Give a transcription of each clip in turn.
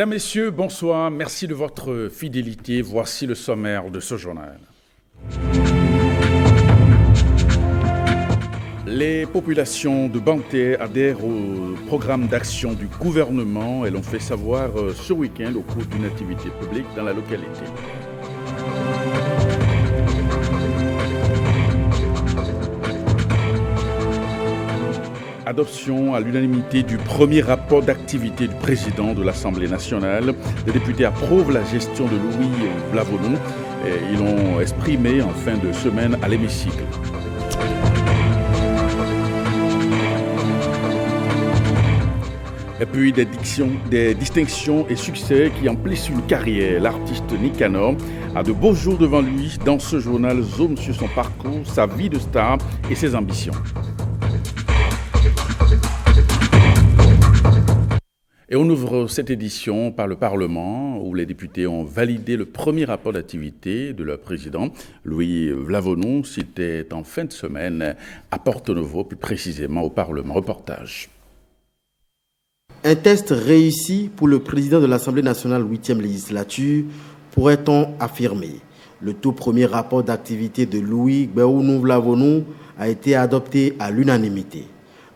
Mesdames, Messieurs, bonsoir. Merci de votre fidélité. Voici le sommaire de ce journal. Les populations de Banté adhèrent au programme d'action du gouvernement. Elles l'ont fait savoir ce week-end au cours d'une activité publique dans la localité. Adoption à l'unanimité du premier rapport d'activité du président de l'Assemblée nationale. Les députés approuvent la gestion de Louis Vlavonou. Ils l'ont exprimé en fin de semaine à l'hémicycle. Et puis des distinctions et succès qui emplissent une carrière. L'artiste Nicanor a de beaux jours devant lui. Dans ce journal, zoom sur son parcours, sa vie de star et ses ambitions. Et on ouvre cette édition par le Parlement où les députés ont validé le premier rapport d'activité de leur président, Louis Vlavonou. C'était en fin de semaine à Porto-Novo, plus précisément au Parlement. Reportage. Un test réussi pour le président de l'Assemblée nationale 8e législature, pourrait-on affirmer. Le tout premier rapport d'activité de Louis Vlavonou a été adopté à l'unanimité.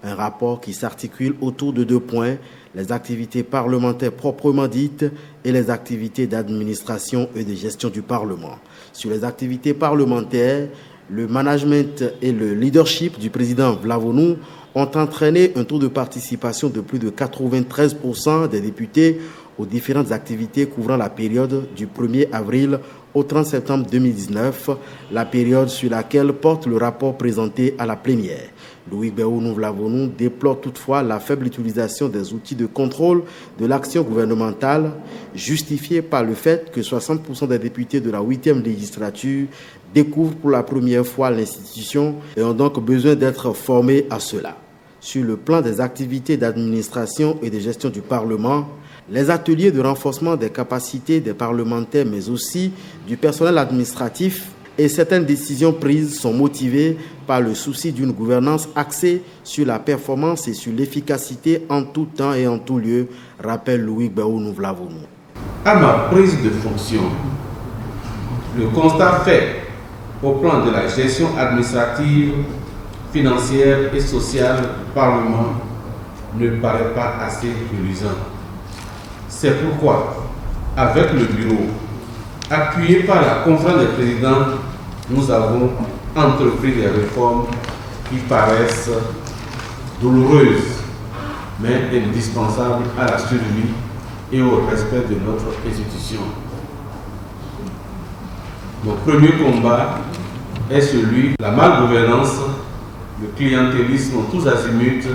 Un rapport qui s'articule autour de 2 points, les activités parlementaires proprement dites et les activités d'administration et de gestion du Parlement. Sur les activités parlementaires, le management et le leadership du président Vlavonou ont entraîné un taux de participation de plus de 93% des députés aux différentes activités couvrant la période du 1er avril au 30 septembre 2019, la période sur laquelle porte le rapport présenté à la plénière. Louis Vlavonou déplore toutefois la faible utilisation des outils de contrôle de l'action gouvernementale, justifiée par le fait que 60% des députés de la 8e législature découvrent pour la première fois l'institution et ont donc besoin d'être formés à cela. Sur le plan des activités d'administration et de gestion du Parlement, les ateliers de renforcement des capacités des parlementaires, mais aussi du personnel administratif et certaines décisions prises sont motivées par le souci d'une gouvernance axée sur la performance et sur l'efficacité en tout temps et en tout lieu, rappelle Louis Vlavonou. À ma prise de fonction, le constat fait au plan de la gestion administrative, financière et sociale du Parlement ne paraît pas assez reluisant. C'est pourquoi, avec le bureau, appuyé par la conférence des présidents, nous avons entrepris des réformes qui paraissent douloureuses, mais indispensables à la survie et au respect de notre institution. Mon premier combat est celui de la malgouvernance, le clientélisme tous azimuts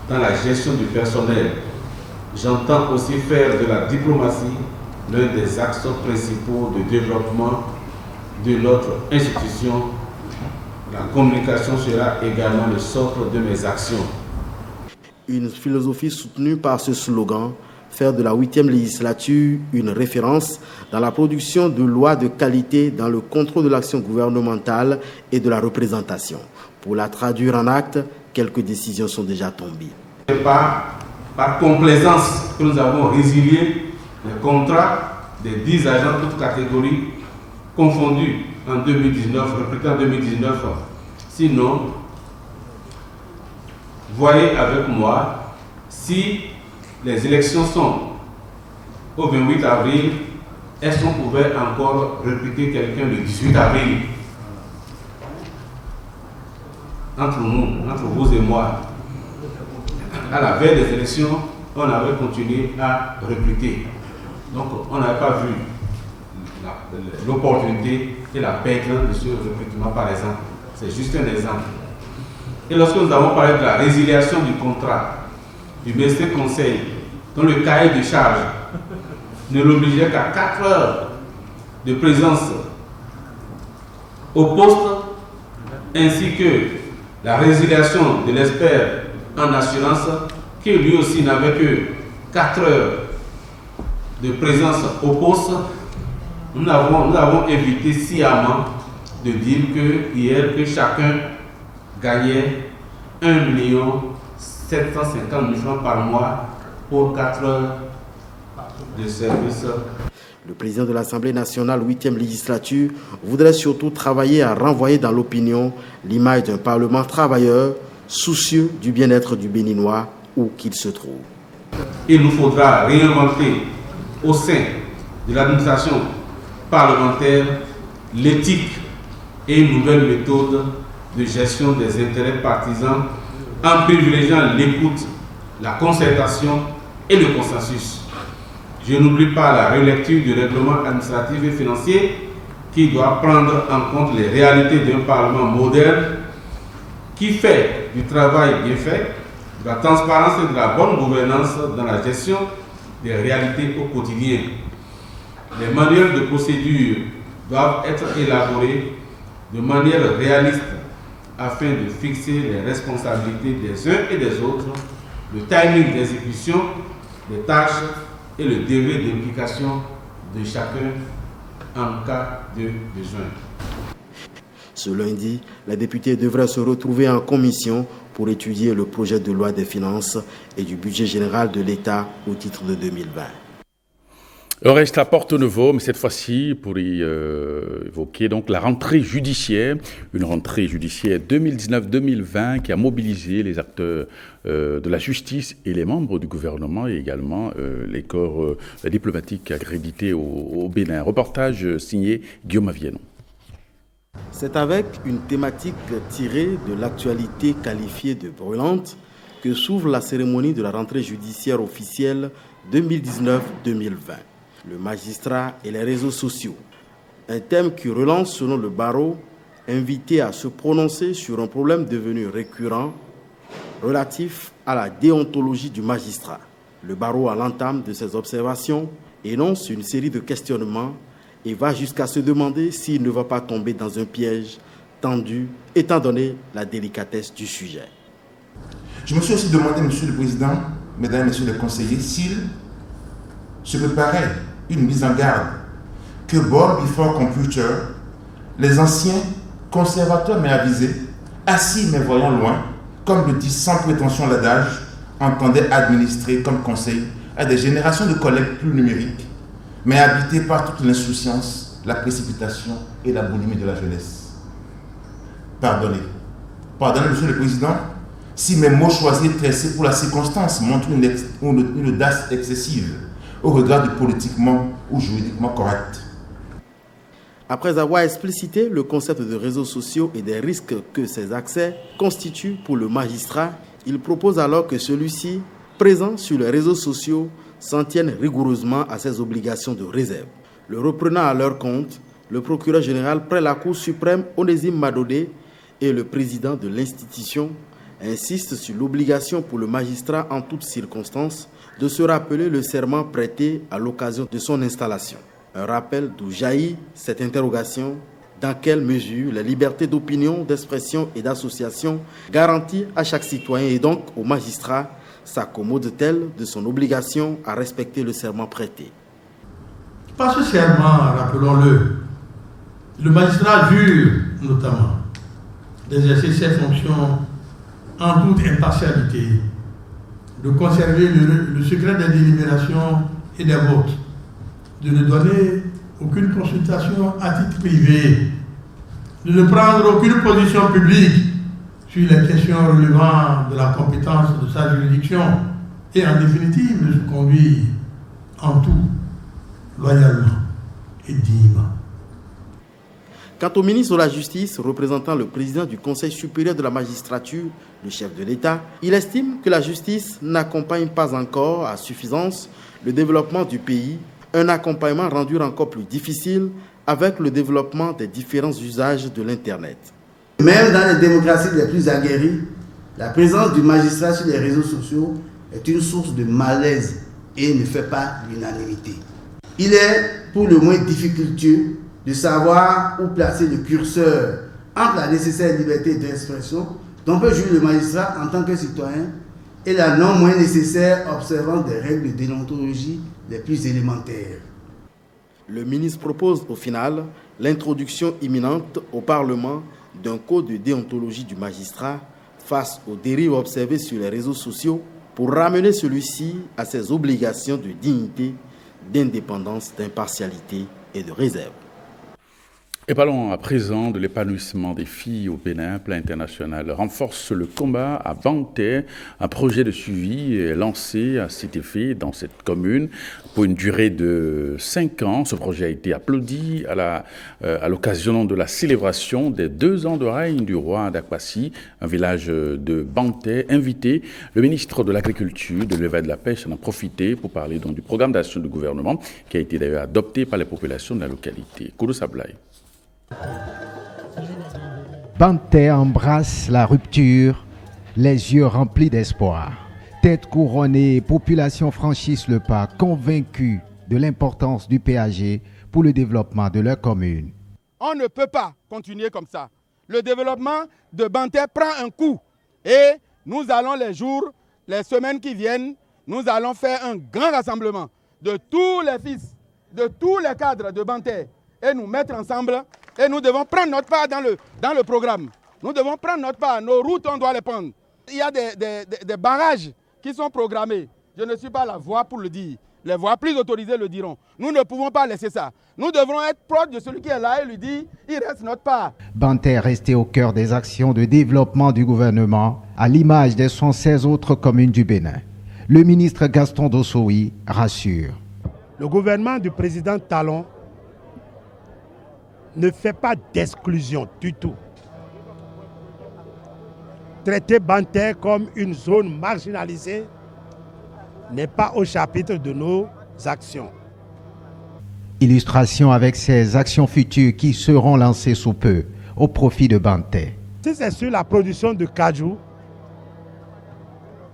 dans la gestion du personnel. J'entends aussi faire de la diplomatie l'un des axes principaux de développement de notre institution. La communication sera également le socle de mes actions. Une philosophie soutenue par ce slogan, faire de la 8e législature une référence dans la production de lois de qualité, dans le contrôle de l'action gouvernementale et de la représentation. Pour la traduire en actes, quelques décisions sont déjà tombées. Par complaisance que nous avons résilié les contrats des 10 agents toutes catégories confondus en 2019, recrutés en 2019. Sinon, voyez avec moi, si les élections sont au 28 avril, est-ce qu'on pouvait encore recruter quelqu'un le 18 avril? Entre nous, entre vous et moi, à la veille des élections, on avait continué à recruter. Donc, on n'avait pas vu l'opportunité et la pertinence de ce recrutement, par exemple. C'est juste un exemple. Et lorsque nous avons parlé de la résiliation du contrat du ministère conseil, dont le cahier de charge ne l'obligeait qu'à 4 heures de présence au poste, ainsi que la résiliation de l'expert en assurance, qui lui aussi n'avait que 4 heures de présence au poste, nous avons évité sciemment de dire que chacun gagnait 1 750 000 francs par mois pour 4 heures de service. Le président de l'Assemblée nationale, 8e législature, voudrait surtout travailler à renvoyer dans l'opinion l'image d'un Parlement travailleur, soucieux du bien-être du Béninois, où qu'il se trouve. Il nous faudra réinventer au sein de l'administration parlementaire l'éthique et une nouvelle méthode de gestion des intérêts partisans en privilégiant l'écoute, la concertation et le consensus. Je n'oublie pas la relecture du règlement administratif et financier qui doit prendre en compte les réalités d'un Parlement moderne qui fait du travail bien fait, de la transparence et de la bonne gouvernance dans la gestion des réalités au quotidien. Les manuels de procédure doivent être élaborés de manière réaliste afin de fixer les responsabilités des uns et des autres, le timing d'exécution des tâches et le degré d'implication de chacun en cas de besoin. Ce lundi, les députés devraient se retrouver en commission pour étudier le projet de loi des finances et du budget général de l'État au titre de 2020. On reste à Porto-Novo, mais cette fois-ci pour y évoquer donc la rentrée judiciaire, une rentrée judiciaire 2019-2020 qui a mobilisé les acteurs de la justice et les membres du gouvernement et également les corps diplomatiques accrédités au Bénin. Reportage signé Guillaume Avienon. C'est avec une thématique tirée de l'actualité qualifiée de brûlante que s'ouvre la cérémonie de la rentrée judiciaire officielle 2019-2020. Le magistrat et les réseaux sociaux. Un thème qui relance, selon le barreau, invité à se prononcer sur un problème devenu récurrent relatif à la déontologie du magistrat. Le barreau, à l'entame de ses observations, énonce une série de questionnements et va jusqu'à se demander s'il ne va pas tomber dans un piège tendu, étant donné la délicatesse du sujet. Je me suis aussi demandé, Monsieur le Président, Mesdames et Messieurs les conseillers, s'il se préparait une mise en garde que Born Before Computer, les anciens conservateurs mais avisés, assis mais voyant loin, comme le dit sans prétention l'adage, entendaient administrer comme conseil à des générations de collègues plus numériques, mais habités par toute l'insouciance, la précipitation et la boulimie de la jeunesse. Pardonnez, Monsieur le Président, si mes mots choisis tressés pour la circonstance montrent une audace excessive au regard du politiquement ou juridiquement correct. Après avoir explicité le concept de réseaux sociaux et des risques que ces accès constituent pour le magistrat, il propose alors que celui-ci, présent sur les réseaux sociaux, s'en tienne rigoureusement à ses obligations de réserve. Le reprenant à leur compte, le procureur général près la Cour suprême Onésime Madodé et le président de l'institution insistent sur l'obligation pour le magistrat en toutes circonstances de se rappeler le serment prêté à l'occasion de son installation. Un rappel d'où jaillit cette interrogation: dans quelle mesure les libertés d'opinion, d'expression et d'association garanties à chaque citoyen et donc au magistrat s'accommodent-elles de son obligation à respecter le serment prêté? Par ce serment, rappelons-le, le magistrat jure notamment d'exercer ses fonctions en toute impartialité, de conserver le secret des délibérations et des votes, de ne donner aucune consultation à titre privé, de ne prendre aucune position publique sur les questions relevant de la compétence de sa juridiction et en définitive de se conduire en tout loyalement et dignement. Quant au ministre de la Justice, représentant le président du Conseil supérieur de la magistrature, le chef de l'État, il estime que la justice n'accompagne pas encore à suffisance le développement du pays, un accompagnement rendu encore plus difficile avec le développement des différents usages de l'Internet. Même dans les démocraties les plus aguerries, la présence du magistrat sur les réseaux sociaux est une source de malaise et ne fait pas l'unanimité. Il est pour le moins difficultueux de savoir où placer le curseur entre la nécessaire liberté d'expression dont peut jouir le magistrat en tant que citoyen et la non moins nécessaire observance des règles de déontologie les plus élémentaires. Le ministre propose au final l'introduction imminente au Parlement d'un code de déontologie du magistrat face aux dérives observées sur les réseaux sociaux pour ramener celui-ci à ses obligations de dignité d'indépendance, d'impartialité et de réserve. Et parlons à présent de l'épanouissement des filles au Bénin. Plan international renforce le combat à Banté. Un projet de suivi est lancé à cet effet dans cette commune pour une durée de 5 ans. Ce projet a été applaudi à l'occasion de la célébration des 2 ans de règne du roi d'Akwasi, un village de Banté. Invité, le ministre de l'Agriculture, de l'Élevage et de la Pêche en a profité pour parler donc du programme d'action du gouvernement qui a été d'ailleurs adopté par les populations de la localité. Koudou Sablaï. Banté embrasse la rupture, les yeux remplis d'espoir. Tête couronnée, population franchissent le pas, convaincus de l'importance du PAG pour le développement de leur commune. On ne peut pas continuer comme ça. Le développement de Banté prend un coup. Et nous allons les semaines qui viennent, nous allons faire un grand rassemblement de tous les fils, de tous les cadres de Banté et nous mettre ensemble. Et nous devons prendre notre part dans le programme. Nous devons prendre notre part. Nos routes, on doit les prendre. Il y a des barrages qui sont programmés. Je ne suis pas la voix pour le dire. Les voix plus autorisées le diront. Nous ne pouvons pas laisser ça. Nous devrons être proches de celui qui est là et lui dire il reste notre part. Banté est resté au cœur des actions de développement du gouvernement, à l'image des 116 autres communes du Bénin. Le ministre Gaston Dossoui rassure. Le gouvernement du président Talon ne fait pas d'exclusion du tout. Traiter Banté comme une zone marginalisée n'est pas au chapitre de nos actions. Illustration avec ces actions futures qui seront lancées sous peu au profit de Banté. Si c'est sur la production de cajou,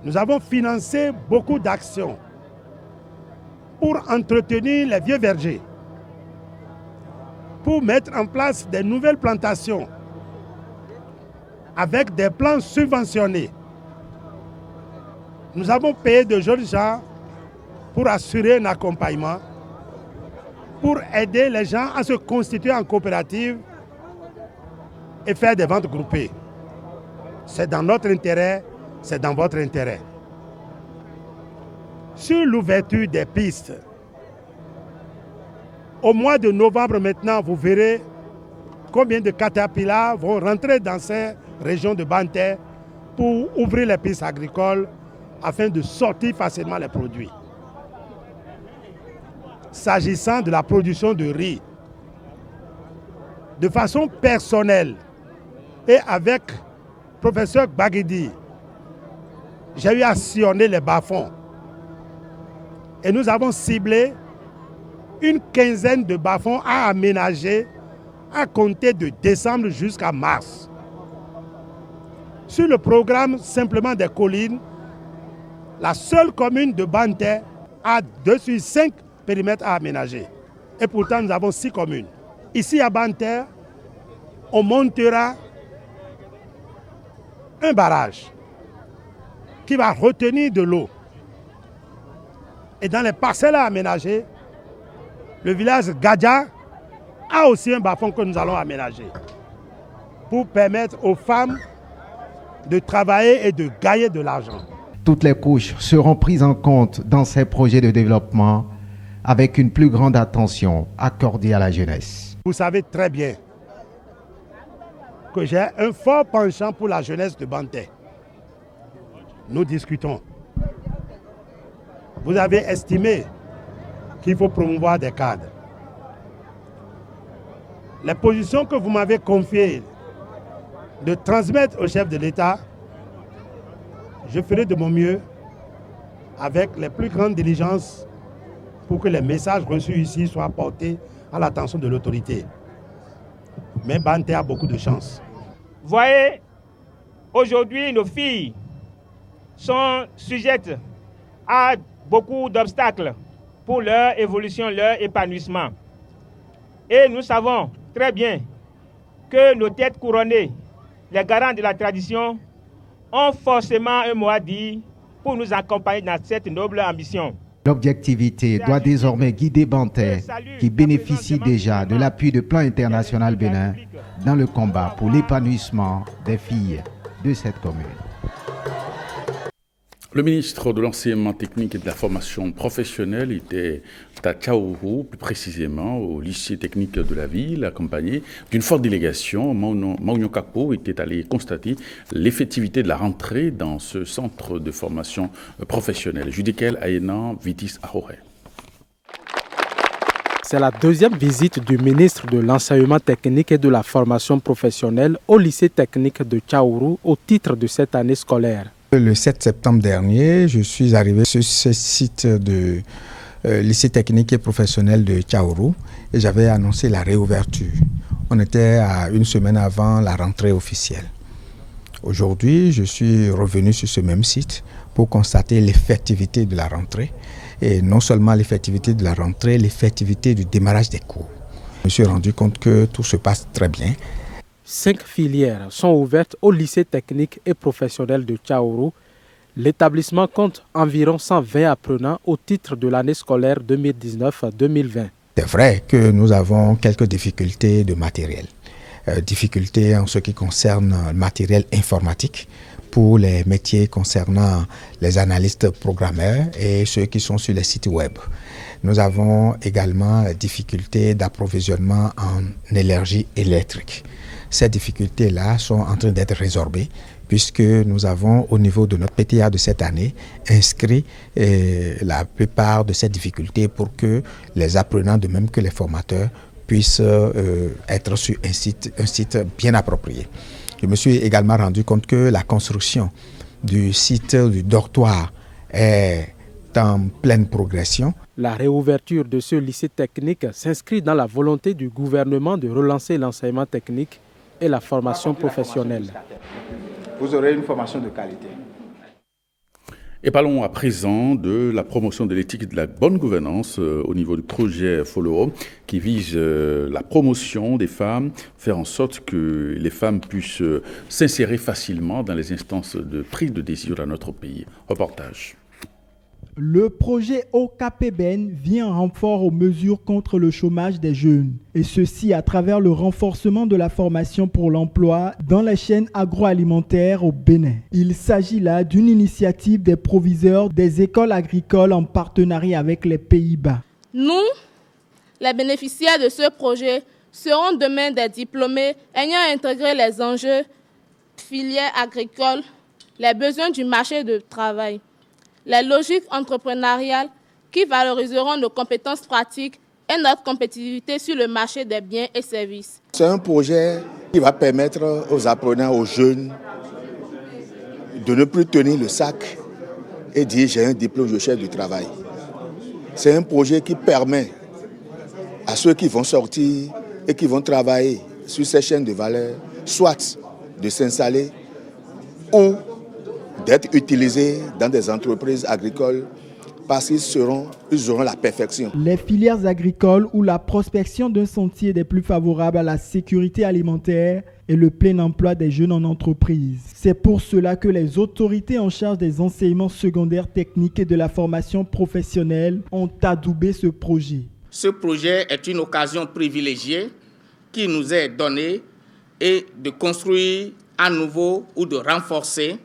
nous avons financé beaucoup d'actions pour entretenir les vieux vergers, pour mettre en place des nouvelles plantations avec des plans subventionnés. Nous avons payé de jeunes gens pour assurer un accompagnement, pour aider les gens à se constituer en coopérative et faire des ventes groupées. C'est dans notre intérêt, c'est dans votre intérêt. Sur l'ouverture des pistes, au mois de novembre maintenant, vous verrez combien de caterpillars vont rentrer dans ces régions de Banté pour ouvrir les pistes agricoles afin de sortir facilement les produits. S'agissant de la production de riz, de façon personnelle et avec le professeur Baguidi, j'ai eu à sillonner les bas-fonds et nous avons ciblé une quinzaine de bas-fonds à aménager à compter de décembre jusqu'à mars. Sur le programme Simplement des collines, la seule commune de Banté a 2 sur 5 périmètres à aménager. Et pourtant, nous avons 6 communes. Ici à Banté, on montera un barrage qui va retenir de l'eau. Et dans les parcelles à aménager, le village Gadja a aussi un bas-fond que nous allons aménager pour permettre aux femmes de travailler et de gagner de l'argent. Toutes les couches seront prises en compte dans ces projets de développement avec une plus grande attention accordée à la jeunesse. Vous savez très bien que j'ai un fort penchant pour la jeunesse de Banté. Nous discutons. Vous avez estimé qu'il faut promouvoir des cadres. Les positions que vous m'avez confiées de transmettre au chef de l'État, je ferai de mon mieux avec les plus grandes diligences pour que les messages reçus ici soient portés à l'attention de l'autorité. Mais Banté a beaucoup de chance. Voyez, aujourd'hui, nos filles sont sujettes à beaucoup d'obstacles pour leur évolution, leur épanouissement. Et nous savons très bien que nos têtes couronnées, les garants de la tradition, ont forcément un mot à dire pour nous accompagner dans cette noble ambition. L'objectivité doit désormais guider Banté, qui bénéficie déjà de l'appui de Plan International Bénin dans le combat pour l'épanouissement des filles de cette commune. Le ministre de l'Enseignement technique et de la formation professionnelle était à Tchaourou, plus précisément au lycée technique de la ville, accompagné d'une forte délégation. Maunio Kakpo était allé constater l'effectivité de la rentrée dans ce centre de formation professionnelle. Judikel Ayenan Vitis Ahoré. C'est la deuxième visite du ministre de l'Enseignement technique et de la formation professionnelle au lycée technique de Tchaourou au titre de cette année scolaire. Le 7 septembre dernier, je suis arrivé sur ce site de lycée technique et professionnel de Tchaourou et j'avais annoncé la réouverture. On était à une semaine avant la rentrée officielle. Aujourd'hui, je suis revenu sur ce même site pour constater l'effectivité de la rentrée. Et non seulement l'effectivité de la rentrée, l'effectivité du démarrage des cours. Je me suis rendu compte que tout se passe très bien. 5 filières sont ouvertes au lycée technique et professionnel de Tchaourou. L'établissement compte environ 120 apprenants au titre de l'année scolaire 2019-2020. C'est vrai que nous avons quelques difficultés de matériel. Difficultés en ce qui concerne le matériel informatique pour les métiers concernant les analystes programmeurs et ceux qui sont sur les sites web. Nous avons également la difficulté d'approvisionnement en énergie électrique. Ces difficultés-là sont en train d'être résorbées puisque nous avons au niveau de notre PTA de cette année inscrit la plupart de ces difficultés pour que les apprenants, de même que les formateurs, puissent être sur un site bien approprié. Je me suis également rendu compte que la construction du site du dortoir est en pleine progression. La réouverture de ce lycée technique s'inscrit dans la volonté du gouvernement de relancer l'enseignement technique et la formation professionnelle. Vous aurez une formation de qualité. Et parlons à présent de la promotion de l'éthique et de la bonne gouvernance au niveau du projet Follow qui vise la promotion des femmes, faire en sorte que les femmes puissent s'insérer facilement dans les instances de prise de décision dans notre pays. Reportage. Le projet OKPBN vient en renfort aux mesures contre le chômage des jeunes, et ceci à travers le renforcement de la formation pour l'emploi dans les chaînes agroalimentaires au Bénin. Il s'agit là d'une initiative des proviseurs des écoles agricoles en partenariat avec les Pays-Bas. Nous, les bénéficiaires de ce projet, seront demain des diplômés ayant intégré les enjeux filières agricoles, les besoins du marché du travail, les logiques entrepreneuriales qui valoriseront nos compétences pratiques et notre compétitivité sur le marché des biens et services. C'est un projet qui va permettre aux apprenants, aux jeunes, de ne plus tenir le sac et dire j'ai un diplôme, je cherche du travail. C'est un projet qui permet à ceux qui vont sortir et qui vont travailler sur ces chaînes de valeur, soit de s'installer ou d'être utilisés dans des entreprises agricoles parce qu'ils auront la perfection. Les filières agricoles où la prospection d'un sentier des plus favorables à la sécurité alimentaire et le plein emploi des jeunes en entreprise. C'est pour cela que les autorités en charge des enseignements secondaires techniques et de la formation professionnelle ont adoubé ce projet. Ce projet est une occasion privilégiée qui nous est donnée et de construire à nouveau ou de renforcer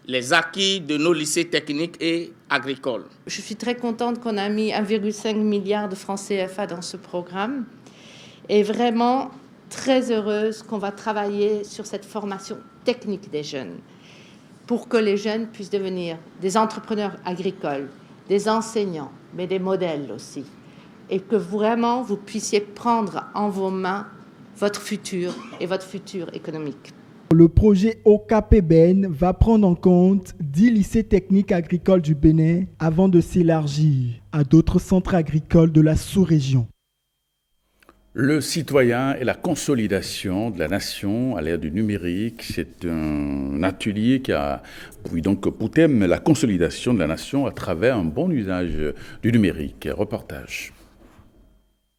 les acquis de nos lycées techniques et agricoles. Je suis très contente qu'on a mis 1,5 milliard de francs CFA dans ce programme et vraiment très heureuse qu'on va travailler sur cette formation technique des jeunes pour que les jeunes puissent devenir des entrepreneurs agricoles, des enseignants, mais des modèles aussi. Et que vraiment vous puissiez prendre en vos mains votre futur et votre futur économique. Le projet OKPBN va prendre en compte 10 lycées techniques agricoles du Bénin avant de s'élargir à d'autres centres agricoles de la sous-région. Le citoyen et la consolidation de la nation à l'ère du numérique, c'est un atelier qui a donc pour thème la consolidation de la nation à travers un bon usage du numérique. Reportage.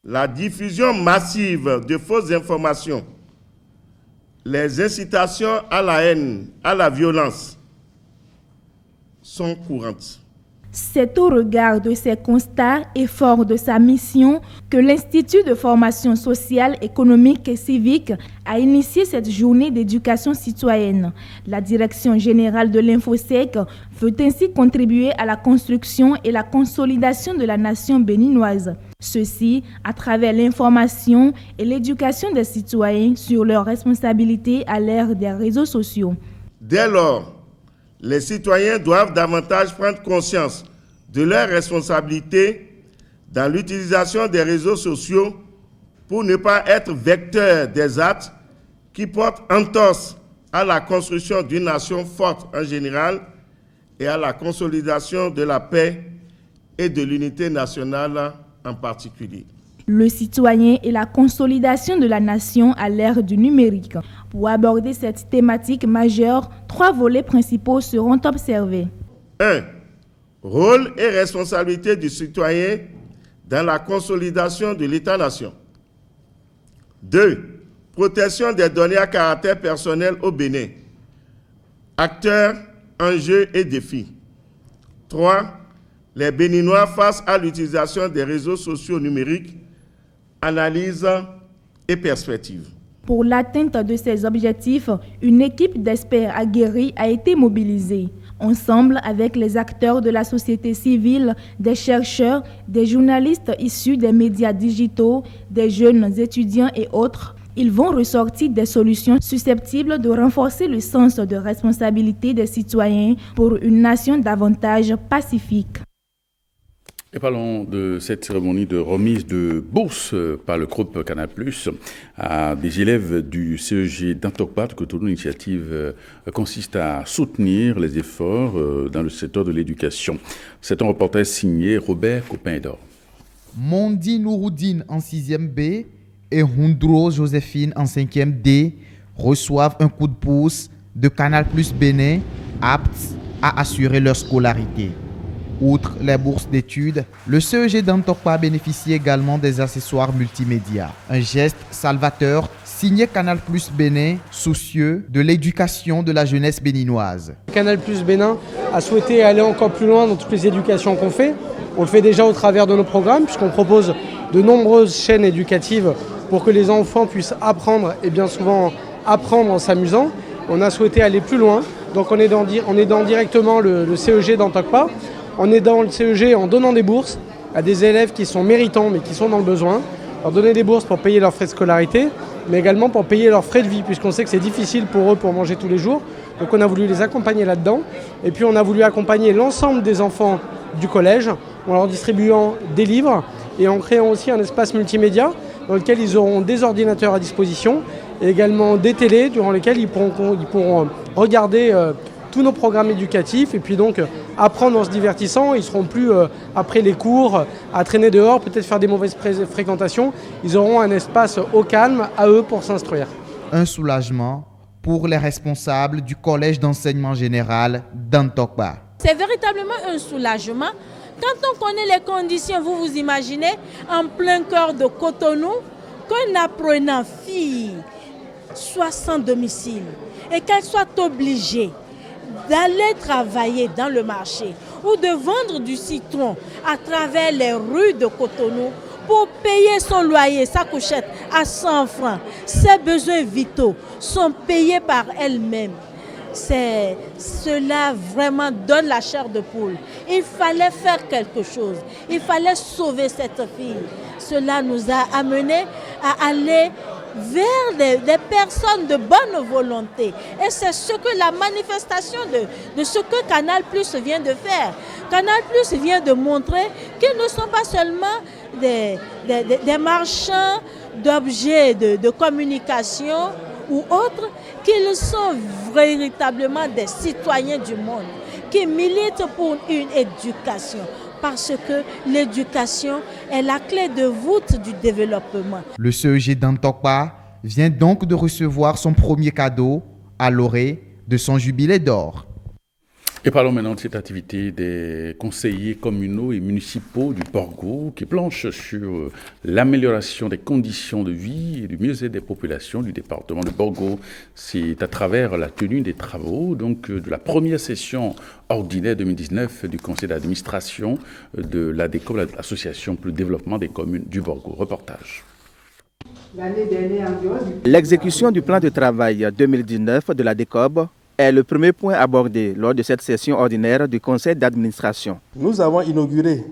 La diffusion massive de fausses informations, les incitations à la haine, à la violence sont courantes. C'est au regard de ces constats et fort de sa mission que l'Institut de formation sociale, économique et civique a initié cette journée d'éducation citoyenne. La Direction générale de l'Infosec veut ainsi contribuer à la construction et la consolidation de la nation béninoise. Ceci à travers l'information et l'éducation des citoyens sur leurs responsabilités à l'ère des réseaux sociaux. Dès lors, les citoyens doivent davantage prendre conscience de leurs responsabilités dans l'utilisation des réseaux sociaux pour ne pas être vecteurs des actes qui portent entorse à la construction d'une nation forte en général et à la consolidation de la paix et de l'unité nationale en particulier. Le citoyen et la consolidation de la nation à l'ère du numérique. Pour aborder cette thématique majeure, 3 volets principaux seront observés. 1. Rôle et responsabilité du citoyen dans la consolidation de l'État-nation. 2. Protection des données à caractère personnel au Bénin. Acteurs, enjeux et défis. 3. Les Béninois face à l'utilisation des réseaux sociaux numériques. Analyse et perspective. Pour l'atteinte de ces objectifs, une équipe d'experts aguerris a été mobilisée. Ensemble avec les acteurs de la société civile, des chercheurs, des journalistes issus des médias digitaux, des jeunes étudiants et autres, ils vont ressortir des solutions susceptibles de renforcer le sens de responsabilité des citoyens pour une nation davantage pacifique. Et parlons de cette cérémonie de remise de bourse par le groupe Canal+, à des élèves du CEG d'Antokpa de Cotonou. L'initiative consiste à soutenir les efforts dans le secteur de l'éducation. C'est un reportage signé Robert Copin-Dor. Mondi Nouroudine en 6e B et Hundro Joséphine en 5e D reçoivent un coup de pouce de Canal+ Bénin, aptes à assurer leur scolarité. Outre les bourses d'études, le CEG d'Antokpa bénéficie également des accessoires multimédia. Un geste salvateur signé Canal+ Bénin, soucieux de l'éducation de la jeunesse béninoise. Canal+ Bénin a souhaité aller encore plus loin dans toutes les éducations qu'on fait. On le fait déjà au travers de nos programmes, puisqu'on propose de nombreuses chaînes éducatives pour que les enfants puissent apprendre, et bien souvent apprendre en s'amusant. On a souhaité aller plus loin, donc on aidant directement le CEG d'Antokpa. On est dans le CEG en donnant des bourses à des élèves qui sont méritants mais qui sont dans le besoin. Leur donner des bourses pour payer leurs frais de scolarité, mais également pour payer leurs frais de vie, puisqu'on sait que c'est difficile pour eux pour manger tous les jours. Donc on a voulu les accompagner là-dedans. Et puis on a voulu accompagner l'ensemble des enfants du collège en leur distribuant des livres et en créant aussi un espace multimédia dans lequel ils auront des ordinateurs à disposition et également des télés durant lesquelles ils pourront regarder tous nos programmes éducatifs et puis donc apprendre en se divertissant. Ils ne seront plus après les cours à traîner dehors, peut-être faire des mauvaises fréquentations. Ils auront un espace au calme à eux pour s'instruire. Un soulagement pour les responsables du collège d'enseignement général d'Antokpa. C'est véritablement un soulagement. Quand on connaît les conditions, vous vous imaginez, en plein cœur de Cotonou, qu'un apprenant fille soit sans domicile et qu'elle soit obligée d'aller travailler dans le marché ou de vendre du citron à travers les rues de Cotonou pour payer son loyer, sa couchette à 100 francs. Ses besoins vitaux sont payés par elle-même. Cela vraiment donne la chair de poule. Il fallait faire quelque chose. Il fallait sauver cette fille. Cela nous a amenés à aller vers des personnes de bonne volonté. Et c'est ce que la manifestation de ce que Canal+ vient de faire. Canal+ vient de montrer qu'ils ne sont pas seulement des marchands d'objets de communication ou autres, qu'ils sont véritablement des citoyens du monde qui militent pour une éducation. Parce que l'éducation est la clé de voûte du développement. Le CEG d'Antokpa vient donc de recevoir son premier cadeau à l'orée de son jubilé d'or. Et parlons maintenant de cette activité des conseillers communaux et municipaux du Borgo qui planchent sur l'amélioration des conditions de vie et du mieux-être des populations du département de Borgo. C'est à travers la tenue des travaux donc, de la première session ordinaire 2019 du conseil d'administration de l'ADECOB, l'association pour le développement des communes du Borgo. Reportage. L'exécution du plan de travail 2019 de l'ADECOB est le premier point abordé lors de cette session ordinaire du conseil d'administration. Nous avons inauguré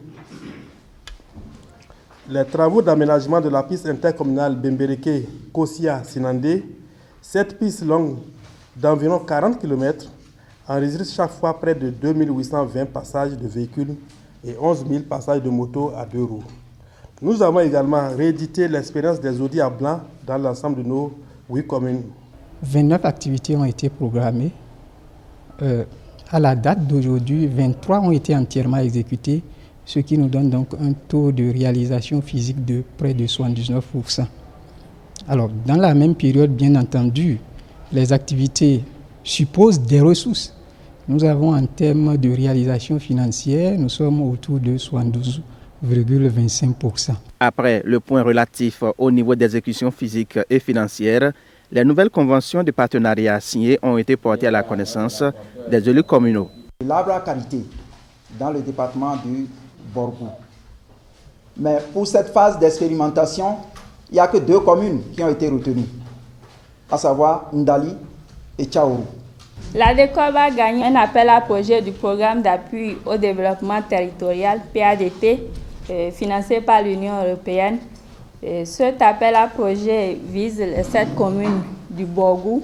les travaux d'aménagement de la piste intercommunale Bembereke-Kosia-Sinandé. Cette piste longue d'environ 40 km enregistre chaque fois près de 2820 passages de véhicules et 11 000 passages de motos à 2 roues. Nous avons également réédité l'expérience des audits à blanc dans l'ensemble de nos 8 communes. 29 activités ont été programmées. À la date d'aujourd'hui, 23 ont été entièrement exécutées, ce qui nous donne donc un taux de réalisation physique de près de 79%. Alors, dans la même période, bien entendu, les activités supposent des ressources. Nous avons en termes de réalisation financière, nous sommes autour de 72,25%. Après le point relatif au niveau d'exécution physique et financière, les nouvelles conventions de partenariat signées ont été portées à la connaissance des élus communaux. L'arbre à qualité dans le département du Borgo. Mais pour cette phase d'expérimentation, il n'y a que 2 communes qui ont été retenues, à savoir Ndali et Tchaourou. L'ADECOB a gagné un appel à projet du programme d'appui au développement territorial, PADT, financé par l'Union européenne. Cet appel à projet vise les 7 communes du Borgo,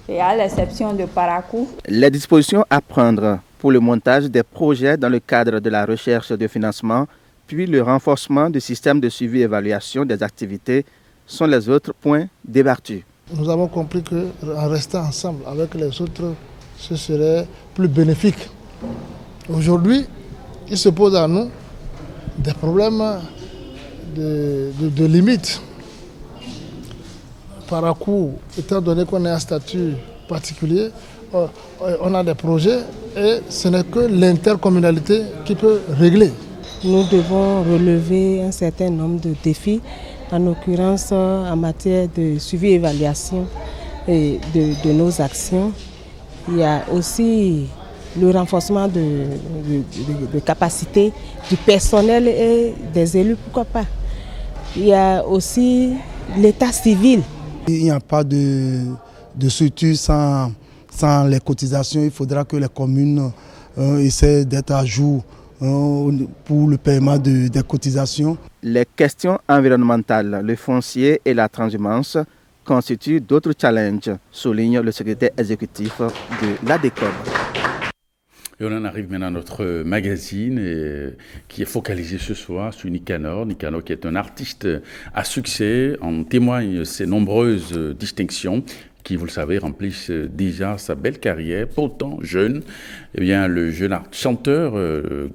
et à l'exception de Parakou. Les dispositions à prendre pour le montage des projets dans le cadre de la recherche de financement, puis le renforcement du système de suivi et évaluation des activités sont les autres points débattus. Nous avons compris qu'en restant ensemble avec les autres, ce serait plus bénéfique. Aujourd'hui, il se pose à nous des problèmes de limites. Parakou, étant donné qu'on est à statut particulier, on a des projets et ce n'est que l'intercommunalité qui peut régler. Nous devons relever un certain nombre de défis, en l'occurrence en matière de suivi et évaluation de nos actions. Il y a aussi le renforcement de capacité du personnel et des élus, pourquoi pas. Il y a aussi l'état civil. Il n'y a pas de structure sans les cotisations. Il faudra que les communes essaient d'être à jour pour le paiement des cotisations. Les questions environnementales, le foncier et la transhumance constituent d'autres challenges, souligne le secrétaire exécutif de l'ADECOB. Et on en arrive maintenant à notre magazine qui est focalisé ce soir sur Nicanor. Nicanor qui est un artiste à succès, en témoignent ses nombreuses distinctions qui, vous le savez, remplissent déjà sa belle carrière. Pourtant jeune, eh bien, le jeune chanteur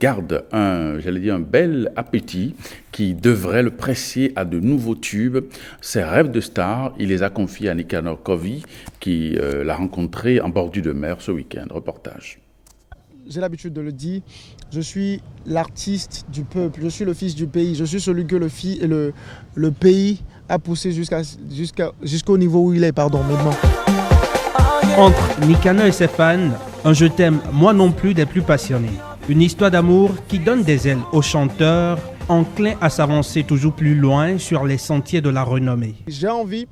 garde un bel appétit qui devrait le presser à de nouveaux tubes. Ses rêves de star, il les a confiés à Nicanor Kovi qui l'a rencontré en bordure de mer ce week-end. Reportage. J'ai l'habitude de le dire, je suis l'artiste du peuple, je suis le fils du pays, je suis celui que le pays a poussé jusqu'au niveau où il est, maintenant. Entre Nicanor et ses fans, un je t'aime, moi non plus des plus passionnés. Une histoire d'amour qui donne des ailes aux chanteurs, enclins à s'avancer toujours plus loin sur les sentiers de la renommée. J'ai envie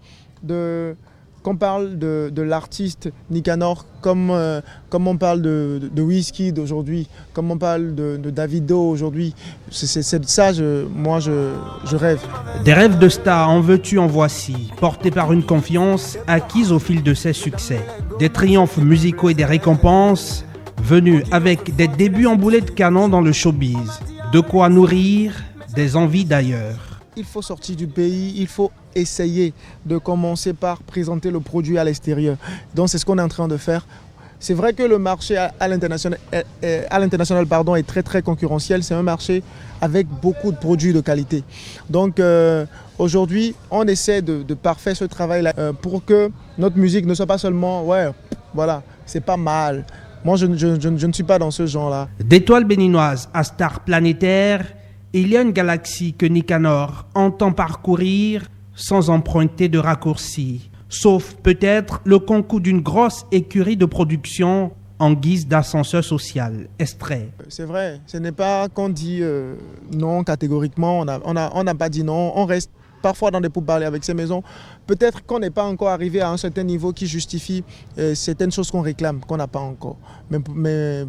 qu'on parle de l'artiste Nicanor comme on parle de Wizkid aujourd'hui, comme on parle de Davido aujourd'hui. C'est ça, moi je rêve. Des rêves de star, en veux-tu, en voici, portés par une confiance acquise au fil de ses succès. Des triomphes musicaux et des récompenses venus avec des débuts en boulet de canon dans le showbiz. De quoi nourrir des envies d'ailleurs. Il faut sortir du pays, il faut essayer de commencer par présenter le produit à l'extérieur. Donc c'est ce qu'on est en train de faire. C'est vrai que le marché à l'international est très très concurrentiel. C'est un marché avec beaucoup de produits de qualité. Donc aujourd'hui, on essaie de parfaire ce travail-là pour que notre musique ne soit pas seulement, ouais, voilà, c'est pas mal. Moi, je ne suis pas dans ce genre-là. D'étoiles béninoises à stars planétaires, il y a une galaxie que Nicanor entend parcourir sans emprunter de raccourcis, sauf peut-être le concours d'une grosse écurie de production en guise d'ascenseur social. Extrait. C'est vrai, ce n'est pas qu'on dit non catégoriquement, on n'a pas dit non, on reste parfois dans des pourparlers avec ces maisons. Peut-être qu'on n'est pas encore arrivé à un certain niveau qui justifie certaines choses qu'on réclame, qu'on n'a pas encore. Mais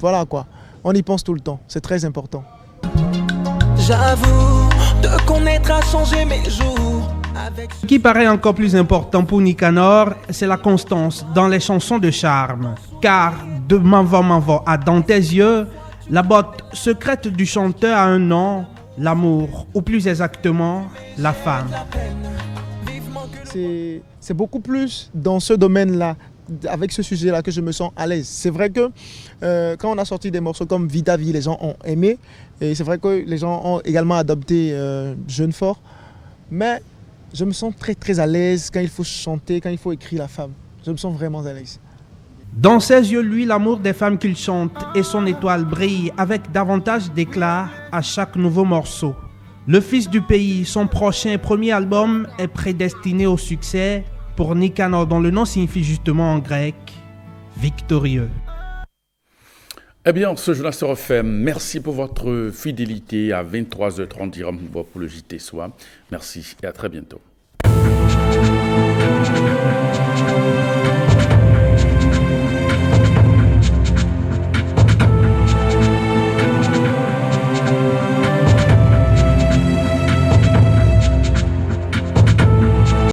voilà quoi, on y pense tout le temps, c'est très important. J'avoue, de connaître a changé mes jours. Ce qui paraît encore plus important pour Nicanor, c'est la constance dans les chansons de charme. Car de Manvan à Dans tes yeux, la botte secrète du chanteur a un nom, l'amour, ou plus exactement, la femme. C'est beaucoup plus dans ce domaine-là, avec ce sujet-là, que je me sens à l'aise. C'est vrai que quand on a sorti des morceaux comme Vita Vie, les gens ont aimé. Et c'est vrai que les gens ont également adopté Jeune Fort. Mais je me sens très très à l'aise quand il faut chanter, quand il faut écrire la femme. Je me sens vraiment à l'aise. Dans ses yeux, lui, l'amour des femmes qu'il chante et son étoile brille avec davantage d'éclat à chaque nouveau morceau. Le Fils du pays, son prochain premier album, est prédestiné au succès pour Nicanor, dont le nom signifie justement en grec « victorieux ». Eh bien, ce journal se refait. Merci pour votre fidélité à 23h30 pour le JT Soir. Merci et à très bientôt.